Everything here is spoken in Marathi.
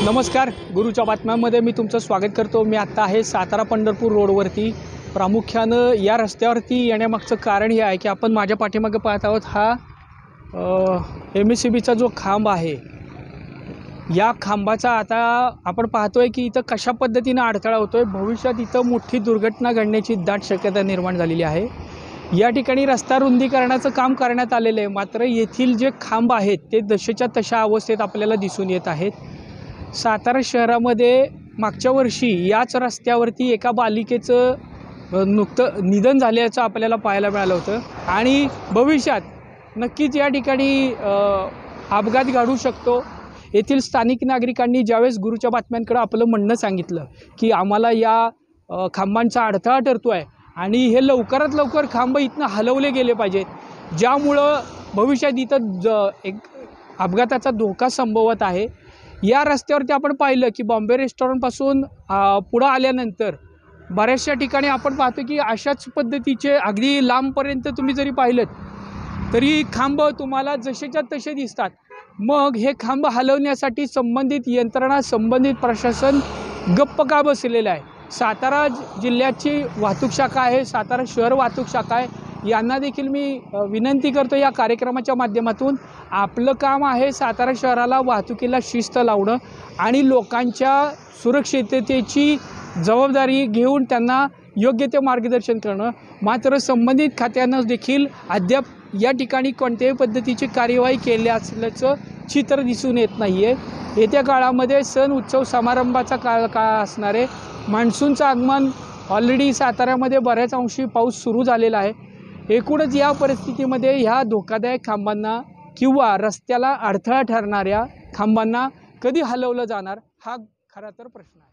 नमस्कार, गुरुच्या बातम्यांमध्ये मी तुमचं स्वागत करतो। मी आत्ता आहे सातारा पंढरपूर रोडवरती। प्रामुख्यानं या रस्त्यावरती येण्यामागचं कारण हे आहे की आपण माझ्या पाठीमागे पाहत आहोत हा MSCBचा जो खांब आहे, या खांबाचा आता आपण पाहतोय की इथं कशा पद्धतीने अडथळा होतोय। भविष्यात इथं मोठी दुर्घटना घडण्याची दाट शक्यता निर्माण झालेली आहे। या ठिकाणी रस्ता रुंदीकरणाचं काम करण्यात आलेलं आहे, मात्र येथील जे खांब आहेत ते जसेच्या तशा अवस्थेत आपल्याला दिसून येत आहेत। सातारा शहरामध्ये मागच्या वर्षी याच रस्त्यावरती एका बालिकेचं नुकतं निधन झाल्याचं आपल्याला पाहायला मिळालं होतं आणि भविष्यात नक्कीच या ठिकाणी अपघात घडू शकतो। येथील स्थानिक नागरिकांनी ज्यावेळेस गुरुच्या बातम्यांकडे आपलं म्हणणं सांगितलं की आम्हाला या खांबांचा अडथळा ठरतोय आणि हे लवकरात लवकर खांब इथनं हलवले गेले पाहिजेत, ज्यामुळं भविष्यात इथं एक अपघाताचा धोका संभवत आहे। या रस्त्यावरती आपण पाहिलं की बॉम्बे रेस्टॉरंटपासून पुढं आल्यानंतर बऱ्याचशा ठिकाणी आपण पाहतो की अशाच पद्धतीचे अगदी लांबपर्यंत तुम्ही जरी पाहिलं तरी खांब तुम्हाला जसेच्या तसे दिसतात। मग हे खांब हलवण्यासाठी संबंधित यंत्रणा, संबंधित प्रशासन गप्प का बसलेलं आहे? सातारा जिल्ह्याची वाहतूक शाखा आहे, सातारा शहर वाहतूक शाखा आहे, यांना देखील मी विनंती करतो या कार्यक्रमाच्या माध्यमातून, आपलं काम आहे सातारा शहराला वाहतुकीला शिस्त लावणं आणि लोकांच्या सुरक्षिततेची जबाबदारी घेऊन त्यांना योग्य ते मार्गदर्शन करणं। मात्र संबंधित खात्यानं देखील अद्याप या ठिकाणी कोणत्याही पद्धतीची कार्यवाही केली असल्याचं चित्र दिसून येत नाही आहे। येत्या काळामध्ये सण उत्सव समारंभाचा काळ असणार आहे। मान्सूनचं आगमन ऑलरेडी साताऱ्यामध्ये बऱ्याच अंशी पाऊस सुरू झालेला आहे। एकूणच या परिस्थितीमध्ये ह्या धोकादायक खांबांना किंवा रस्त्याला अडथळा ठरणाऱ्या खांबांना कधी हलवलं जाणार, हा खरा तर प्रश्न आहे।